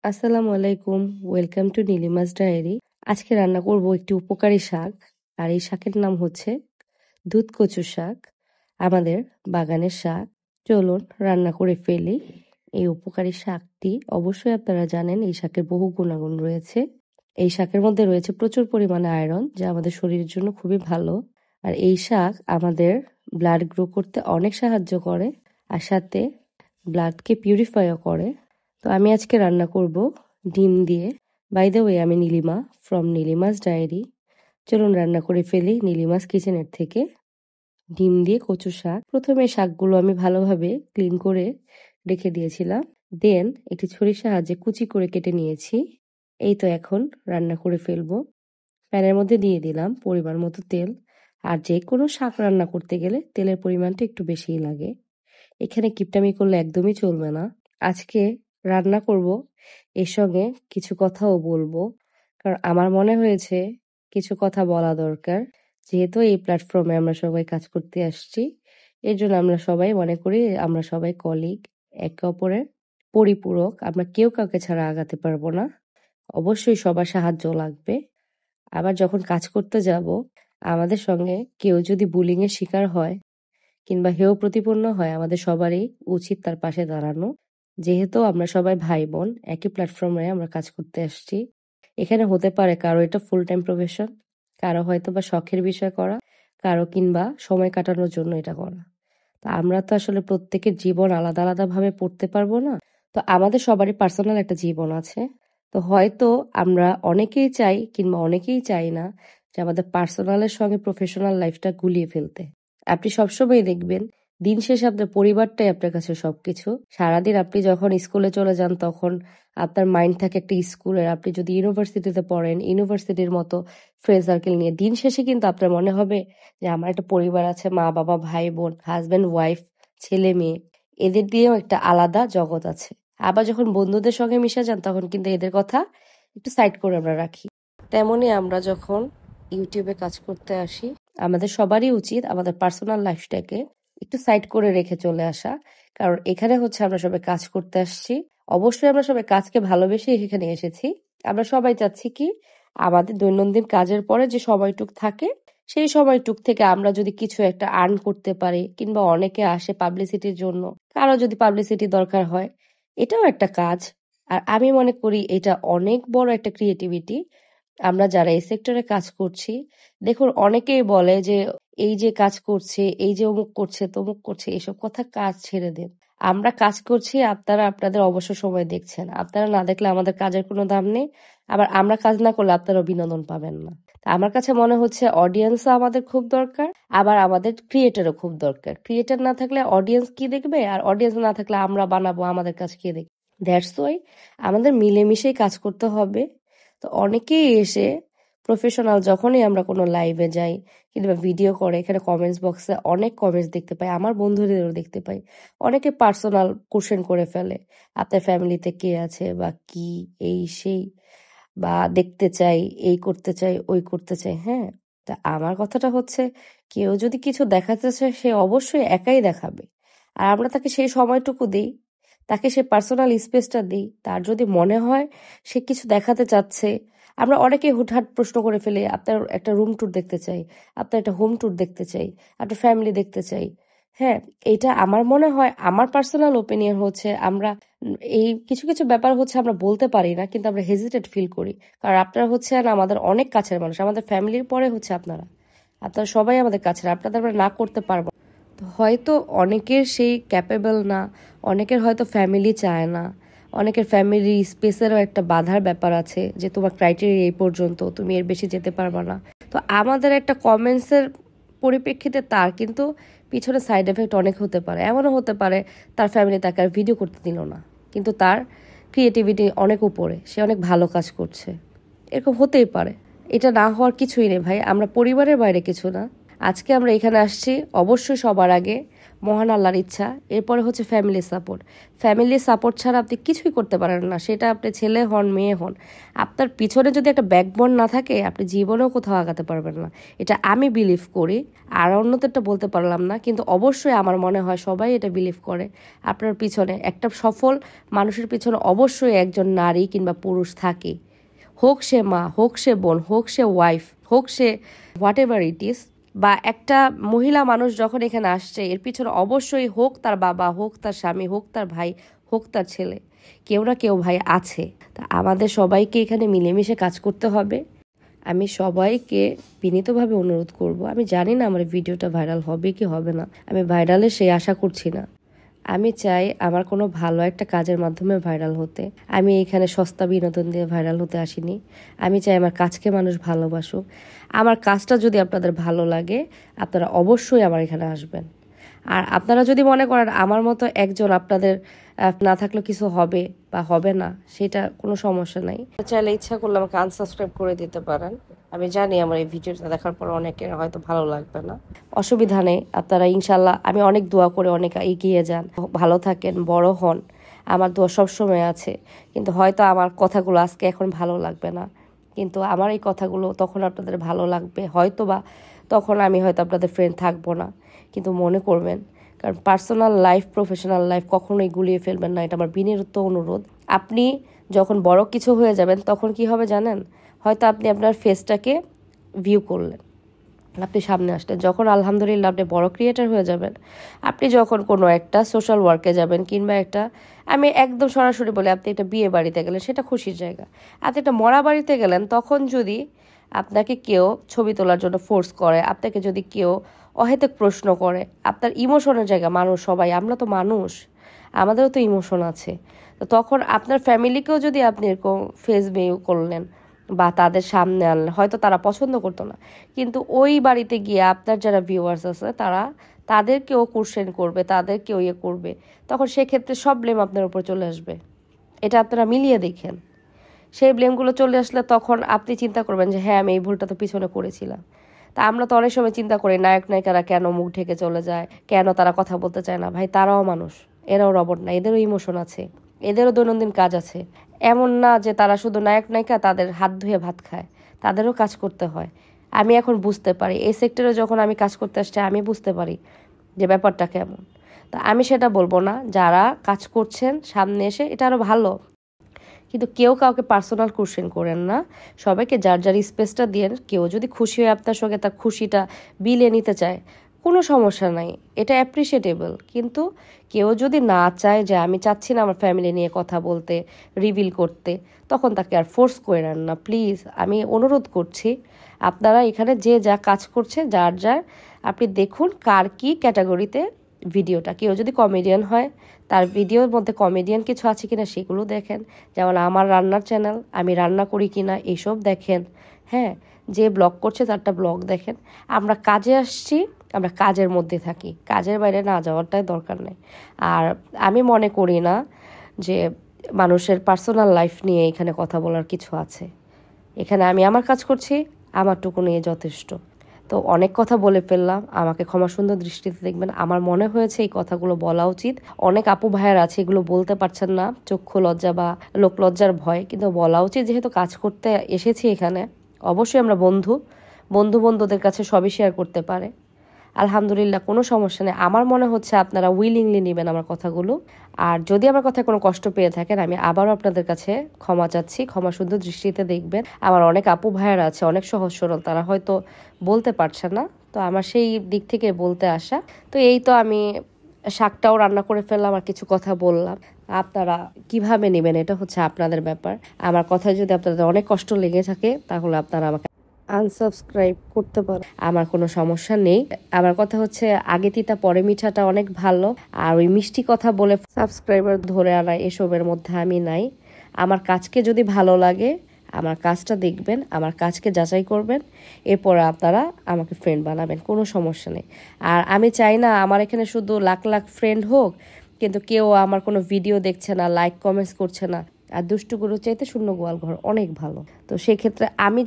আসসালামু আলাইকুম। Welcome to Nilima's diary. আজকে রান্না করব একটি উপকারী শাক। আর এই শাকের নাম হচ্ছে দুধ কচু শাক। আমাদের বাগানের শাক। চলুন রান্না করে ফেলি। এই উপকারী শাকটি অবশ্যই আপনারা জানেন এই শাকের বহু গুণাগুণ রয়েছে। এই শাকের মধ্যে রয়েছে প্রচুর পরিমাণে আয়রন, যা আমাদের শরীরের জন্য খুবই ভালো। আর এই শাক আমাদের ব্লাড গ্রো করতে অনেক সাহায্য করে, আর সাথে ব্লাডকে পিউরিফাইও করে। তো আমি আজকে রান্না করব ডিম দিয়ে। বাই দ্য ওয়ে, আমি নীলিমা ফ্রম নীলিমাস ডায়েরি। চলুন রান্না করে ফেলি নীলিমাস কিচেনের থেকে। ডিম দিয়ে কচু শাক। প্রথমে শাকগুলো আমি ভালোভাবে ক্লিন করে রেখে দিয়েছিলাম। দেন একটি ছুরির সাহায্যে কুচি করে কেটে নিয়েছি। এই তো এখন রান্না করে ফেলবো। প্যানের মধ্যে দিয়ে দিলাম পরিমাণ মতো তেল। আর যে কোনো শাক রান্না করতে গেলে তেলের পরিমাণটা একটু বেশিই লাগে। এখানে কিপটামি করলে একদমই চলবে না। আজকে রান্না করব, এর সঙ্গে কিছু কথাও বলবো, কারণ আমার মনে হয়েছে কিছু কথা বলা দরকার। যেহেতু এই প্ল্যাটফর্মে আমরা সবাই কাজ করতে আসছি, এর জন্য আমরা সবাই মনে করি আমরা সবাই কলিগ, একে অপরের পরিপূরক। আমরা কেউ কাউকে ছাড়া আগাতে পারবো না। অবশ্যই সবার সাহায্য লাগবে। আবার যখন কাজ করতে যাব, আমাদের সঙ্গে কেউ যদি বুলিং এর শিকার হয় কিংবা হেয় প্রতিপন্ন হয়, আমাদের সবারই উচিত তার পাশে দাঁড়ানো। যেহেতু আমরা সবাই ভাই বোন, একই প্ল্যাটফর্মে আমরা কাজ করতে আসছি। এখানে হতে পারে কারো এটা ফুল টাইম প্রফেশন, কারো হয়তো বা শখের বিষয় করা, কারো কিংবা সময় কাটানোর জন্য এটা করা। তো আমরা তো আসলে প্রত্যেকের জীবন আলাদা আলাদা ভাবে পড়তে পারবো না। তো আমাদের সবারই পার্সোনাল একটা জীবন আছে। তো হয়তো আমরা অনেকেই চাই কিংবা অনেকেই চাই না যে আমাদের পার্সোনালের সঙ্গে প্রফেশনাল লাইফটা গুলিয়ে ফেলতে। আপনি সবসময় দেখবেন দিন শেষে আপনার পরিবারটাই আপনার কাছে সবকিছু। সারাদিন আপনি যখন স্কুলে চলে যান তখন আপনার মাইন্ড থাকে একটা স্কুলের। আপনি যদি ইউনিভার্সিটিতে পড়েন, ইউনিভার্সিটির মতো ফ্রেন্ড সার্কেল নিয়ে। দিন শেষে কিন্তু আপনার মনে হবে যে আমার একটা পরিবার আছে, মা বাবা ভাই বোন, হাজব্যান্ড ওয়াইফ, ছেলে মেয়ে, এদের দিয়েও একটা আলাদা জগৎ আছে। আবার যখন বন্ধুদের সঙ্গে মিশে যান তখন কিন্তু এদের কথা একটু সাইড করে আমরা রাখি। তেমনি আমরা যখন ইউটিউবে কাজ করতে আসি, আমাদের সবারই উচিত আমাদের পার্সোনাল লাইফটাকে একটু সাইড করে রেখে চলে আসা। কারণ এখানে হচ্ছে আমরা সবাই কাজ করতে আসছি। অবশ্যই আমরা সবাই কাজকে ভালোবেসে এখানে এসেছি। আমরা সবাই চাচ্ছি কি আমাদের দৈনন্দিন কাজের পরে যে সময়টুক থাকে, সেই সময়টুক থেকে আমরা যদি কিছু একটা আর্ন করতে পারি, কিংবা অনেকে আসে পাবলিসিটির জন্য, কারো যদি পাবলিসিটি দরকার হয়, এটাও একটা কাজ। আর আমি মনে করি এটা অনেক বড় একটা ক্রিয়েটিভিটি। আমরা যারা এই সেক্টরে কাজ করছি, দেখুন অনেকেই বলে যে এই যে কাজ করছে, এই যে অমুক করছে তমুক করছে, এসব কথা কাজ ছেড়ে দেন। আমরা কাজ করছি, আপনারা আপনাদের অবসর সময় দেখছেন। আপনারা না দেখলে আমাদের কাজের কোনো দাম নেই। আবার আমরা কাজ না করলে আপনারা বিনোদন পাবেন না। তা আমার কাছে মনে হচ্ছে অডিয়েন্সও আমাদের খুব দরকার, আবার আমাদের ক্রিয়েটারও খুব দরকার। ক্রিয়েটার না থাকলে অডিয়েন্স কি দেখবে, আর অডিয়েন্স না থাকলে আমরা বানাবো, আমাদের কাজ কে দেখবে? দ্যাটস ওয়াই আমাদের মিলেমিশেই কাজ করতে হবে। তো অনেকেই এসে প্রফেশনাল, যখনই আমরা কোনো লাইভে যাই কিংবা ভিডিও করে, এখানে কমেন্টস বক্সে অনেক কমেন্টস দেখতে পাই, আমার বন্ধুদেরও দেখতে পাই। অনেকে পার্সোনাল কোশ্চেন করে ফেলে, আপনার ফ্যামিলিতে কে আছে বা কি, এই সেই, বা দেখতে চাই, এই করতে চাই, ওই করতে চাই। হ্যাঁ, তা আমার কথাটা হচ্ছে, কেউ যদি কিছু দেখাতে চায় সে অবশ্যই একাই দেখাবে। আর আমরা তাকে সেই সময়টুকু দিই, তাকে সে পার্সোনাল স্পেসটা দিই। তার যদি মনে হয় সে কিছু দেখাতে চাচ্ছে, আমরা অনেকে হুটহাট প্রশ্ন করে ফেলি, আপনার একটা রুম ট্যুর দেখতে চাই, আপনার একটা হোম ট্যুর দেখতে চাই, আপনার ফ্যামিলি দেখতে চাই। হ্যাঁ, এটা আমার মনে হয়, আমার পার্সোনাল ওপিনিয়ন হচ্ছে, আমরা এই কিছু কিছু ব্যাপার হচ্ছে আমরা বলতে পারি না, কিন্তু আমরা হেজিটেট ফিল করি। কারণ আপনারা হচ্ছেন আমাদের অনেক কাছের মানুষ, আমাদের ফ্যামিলির পরে হচ্ছে আপনারা। আপনারা সবাই আমাদের কাছের, আপনাদের আমরা না করতে পারবো না। তো হয়তো অনেকের সেই ক্যাপেবল না, অনেকের হয়তো ফ্যামিলি চায় না, অনেকের ফ্যামিলি স্পেসেরও একটা বাধার ব্যাপার আছে যে তোমার ক্রাইটেরিয়া এই পর্যন্ত, তুমি এর বেশি যেতে পারবা না। তো আমাদের একটা কমেন্টসের পরিপ্রেক্ষিতে তার কিন্তু পিছনে সাইড এফেক্ট অনেক হতে পারে। এমনও হতে পারে তার ফ্যামিলি তাকে আর ভিডিও করতে দিল না, কিন্তু তার ক্রিয়েটিভিটি অনেক উপরে, সে অনেক ভালো কাজ করছে। এরকম হতেই পারে। এটা না হওয়ার কিছুই নেই ভাই, আমরা পরিবারের বাইরে কিছু না। আজকে আমরা এখানে আসছি অবশ্যই সবার আগে মহান আল্লাহর ইচ্ছা। এরপরে হচ্ছে ফ্যামিলি সাপোর্ট। ফ্যামিলি সাপোর্ট ছাড়া আপনি কিছুই করতে পারেন না, সেটা আপনি ছেলে হন মেয়ে হন। আপনার পিছনে যদি একটা ব্যাকবোন না থাকে আপনি জীবনেও কোথাও আগাতে পারবেন না, এটা আমি বিলিভ করি। আর অন্যদেরটা বলতে পারলাম না, কিন্তু অবশ্যই আমার মনে হয় সবাই এটা বিলিভ করে। আপনার পিছনে একটা সফল মানুষের পিছনে অবশ্যই একজন নারী কিংবা পুরুষ থাকে, হোক সে মা, হোক সে বোন, হোক সে ওয়াইফ, হোক say what ever it is. বা একটা মহিলা মানুষ যখন এখানে আসছে এর পিছনে অবশ্যই হোক তার বাবা, হোক তার স্বামী, হোক তার ভাই, হোক তার ছেলে, কেউ না কেউ ভাই আছে। তা আমাদের সবাইকে এখানে মিলেমিশে কাজ করতে হবে। আমি সবাইকে বিনীতভাবে অনুরোধ করব, আমি জানি না আমার ভিডিওটা ভাইরাল হবে কি হবে না, আমি ভাইরালে সেই আশা করছি না। আমি চাই আমার কোনো ভালো একটা কাজের মাধ্যমে ভাইরাল হতে। আমি এখানে সস্তা বিনোদন দিয়ে ভাইরাল হতে আসিনি। আমি চাই আমার কাজকে মানুষ ভালোবাসুক। আমার কাজটা যদি আপনাদের ভালো লাগে আপনারা অবশ্যই আমার এখানে আসবেন। আর আপনারা যদি মনে করেন আমার মতো একজন আপনাদের না থাকলেও কিছু হবে বা হবে না, সেটা কোনো সমস্যা নাই। চাইলে ইচ্ছা করলে আমাকে আনসাবস্ক্রাইব করে দিতে পারেন। আমি জানি আমার এই ভিডিওটা দেখার পর অনেকের হয়তো ভালো লাগবে না, অসুবিধা নেই। আপনারা ইনশাল্লাহ, আমি অনেক দোয়া করে অনেক এগিয়ে যান, ভালো থাকেন, বড় হন, আমার দোয়া সবসময় আছে। কিন্তু হয়তো আমার কথাগুলো আজকে এখন ভালো লাগবে না, কিন্তু আমার এই কথাগুলো তখন আপনাদের ভালো লাগবে হয়তো, বা তখন আমি হয়তো আপনাদের ফ্রেন্ড থাকবো না। কিন্তু মনে করবেন, কারণ পার্সোনাল লাইফ প্রফেশনাল লাইফ কখনোই গুলিয়ে ফেলবেন না, এটা আমার বিনীত অনুরোধ। আপনি যখন বড় কিছু হয়ে যাবেন তখন কি হবে জানেন? হয়তো আপনি আপনার ফেসটাকে ভিউ করলেন, আপনি সামনে আসলেন, যখন আলহামদুলিল্লাহ আপনি বড় ক্রিয়েটার হয়ে যাবেন, আপনি যখন কোনো একটা সোশ্যাল ওয়ার্কে যাবেন কিংবা একটা, আমি একদম সরাসরি বলি, আপনি একটা বিয়ে বাড়িতে গেলেন সেটা খুশির জায়গা, আপনি একটা মরা বাড়িতে গেলেন, তখন যদি আপনাকে কেউ ছবি তোলার জন্য ফোর্স করে, আপনাকে যদি কেউ অহেতুক প্রশ্ন করে, আপনার ইমোশনের জায়গা, মানুষ সবাই আমরা তো মানুষ, আমাদেরও তো ইমোশন আছে। তো তখন আপনার ফ্যামিলিকেও যদি আপনি এরকম ফেস ভিউ করলেন বা তাদের সামনে আনলেন, হয়তো তারা পছন্দ করতো না, কিন্তু ওই বাড়িতে গিয়ে আপনার যারা ভিউয়ার্স আছে তারা তাদেরকেও কোশ্চেন করবে, তাদেরকেও ইয়ে করবে, তখন সেক্ষেত্রে সব ব্লেম আপনার উপর চলে আসবে। এটা আপনারা মিলিয়ে দেখেন। সেই ব্লেমগুলো চলে আসলে তখন আপনি চিন্তা করবেন যে হ্যাঁ আমি এই ভুলটা তো পিছনে করেছিলাম। তা আমরা তো অনেক সময় চিন্তা করি নায়ক নায়িকারা কেন মুখ ঢেকে চলে যায়, কেন তারা কথা বলতে চায় না। ভাই তারাও মানুষ, এরাও রবট না, এদেরও ইমোশন আছে, এদেরও দৈনন্দিন কাজ আছে। এমন না যে তারা শুধু নায়ক নায়িকা তাদের হাত ধুয়ে ভাত খায়, তাদেরও কাজ করতে হয়। আমি এখন বুঝতে পারি, এই সেক্টরে যখন আমি কাজ করতে আসছি আমি বুঝতে পারি যে ব্যাপারটা কেমন। তা আমি সেটা বলবো না, যারা কাজ করছেন সামনে এসে এটা আরও ভালো, কিন্তু কেউ কাউকে পার্সোনাল কোশ্চেন করেন না, সবাইকে যার যার স্পেসটা দিয়ে। কেউ যদি খুশি হয়ে আপনার সঙ্গে তার খুশিটা বিলিয়ে নিতে চায় কোনো সমস্যা নাই, এটা অ্যাপ্রিসিয়েটেবল। কিন্তু কেউ যদি না চায় যে আমি চাচ্ছি না আমার ফ্যামিলি নিয়ে কথা বলতে, রিভিল করতে, তখন তাকে আর ফোর্স করেন না প্লিজ। আমি অনুরোধ করছি, আপনারা এখানে যে যা কাজ করছে যার যার, আপনি দেখুন কার কি ক্যাটাগরিতে ভিডিওটা। কেউ যদি কমেডিয়ান হয় তার ভিডিওর মধ্যে কমেডিয়ান কিছু আছে কিনা সেগুলো দেখেন, যেমন আমার রান্নার চ্যানেল, আমি রান্না করি কিনা এইসব দেখেন। হ্যাঁ, যে ব্লগ করছে তারটা ব্লগ দেখেন। আমরা কাজে আসছি, আমরা কাজের মধ্যে থাকি, কাজের বাইরে না যাওয়ারটাই দরকার নেই। আর আমি মনে করি না যে মানুষের পার্সোনাল লাইফ নিয়ে এখানে কথা বলার কিছু আছে। এখানে আমি আমার কাজ করছি, আমারটুকু নিয়ে যথেষ্ট। তো অনেক কথা বলে ফেললাম, আমাকে ক্ষমা সুন্দর দৃষ্টিতে দেখবেন। আমার মনে হয়েছে এই কথাগুলো বলা উচিত। অনেক আপু ভাইয়ার আছে এগুলো বলতে পারছেন না, চক্ষু লজ্জা বা লোক লজ্জার ভয়, কিন্তু বলা উচিত যেহেতু কাজ করতে এসেছি এখানে। অবশ্যই আমরা বন্ধুদের কাছে সবই শেয়ার করতে পারে। আলহামদুলিল্লাহ, কোনো সমস্যা নেই। আমার মনে হচ্ছে আপনারা উইলিংলি নেবেন আমার কথাগুলো। আর যদি আমার কথায় কোনো কষ্ট পেয়ে থাকেন, আমি আবারও আপনাদের কাছে ক্ষমা চাচ্ছি, ক্ষমা সুন্দর দৃষ্টিতে দেখবেন। আমার অনেক আপু ভাইয়ার আছে অনেক সহজ সরল, তারা হয়তো বলতে পারছে না, তো আমার সেই দিক থেকে বলতে আসা। তো এই তো আমি শাকটাও রান্না করে ফেললাম আর কিছু কথা বললাম, আপনারা কিভাবে নেবেন এটা হচ্ছে আপনাদের ব্যাপার। আমার কথায় যদি আপনাদের অনেক কষ্ট লেগে থাকে তাহলে আপনারা আমাকে আনসাবস্ক্রাইব করতে পারো, আমার কোনো সমস্যা নেই। আমার কথা হচ্ছে আগে তিতা পরে মিঠাটা অনেক ভালো, আর ওই মিষ্টি কথা বলে সাবস্ক্রাইবার ধরে আনা এসবের মধ্যে আমি নাই। আমার কাজকে যদি ভালো লাগে আমার কাজটা দেখবেন, আমার কাজকে যাচাই করবেন, এরপর আপনারা আমাকে ফ্রেন্ড বানাবেন, কোনো সমস্যা নেই। আর আমি চাই না আমার এখানে শুধু লাখ লাখ ফ্রেন্ড হোক কিন্তু কেউ আমার কোনো ভিডিও দেখছে না, লাইক কমেন্টস করছে না। আর দুষ্টু গরুর চাইতে শূন্য গোয়াল ঘর অনেক ভালো। তো সেক্ষেত্রে আমি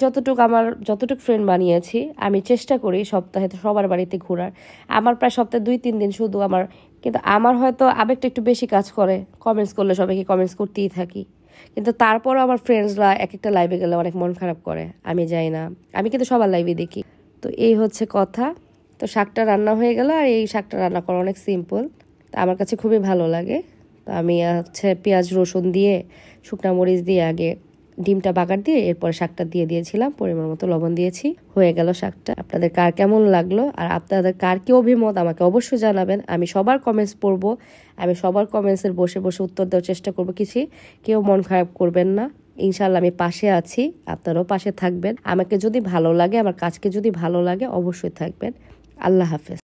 যতটুকু ফ্রেন্ড বানিয়েছি, আমি চেষ্টা করি সপ্তাহে সবার বাড়িতে ঘোরার। আমার প্রায় সপ্তাহে 2-3 দিন শুধু কিন্তু আমার হয়তো আবেগটা একটু বেশি কাজ করে, কমেন্টস করলে সবাইকে কমেন্টস করতেই থাকি। কিন্তু তারপরও আমার ফ্রেন্ডসরা এক একটা লাইভে গেলে অনেক মন খারাপ করে, আমি যাই না। আমি কিন্তু সবার লাইভে দেখি। তো এই হচ্ছে কথা। তো শাকটা রান্না হয়ে গেল, আর এই শাকটা রান্না করা অনেক সিম্পল, তো আমার কাছে খুবই ভালো লাগে। তো আমি পেঁয়াজ রসুন দিয়ে, শুকনা মরিচ দিয়ে আগে ডিমটা বাগার দিয়ে এরপরে শাকটা দিয়ে দিয়েছিলাম, পরিমাণ মতো লবণ দিয়েছি, হয়ে গেল শাকটা। আপনাদের কার কেমন লাগলো, আর আপনাদের কার কি অভিমত আমাকে অবশ্যই জানাবেন। আমি সবার কমেন্টস পড়বো, আমি সবার কমেন্টসের বসে বসে উত্তর দেওয়ার চেষ্টা করবো। কেউ মন খারাপ করবেন না, ইনশাল্লাহ আমি পাশে আছি, আপনারাও পাশে থাকবেন। আমাকে যদি ভালো লাগে, আমার কাজকে যদি ভালো লাগে, অবশ্যই থাকবেন। আল্লাহ হাফেজ।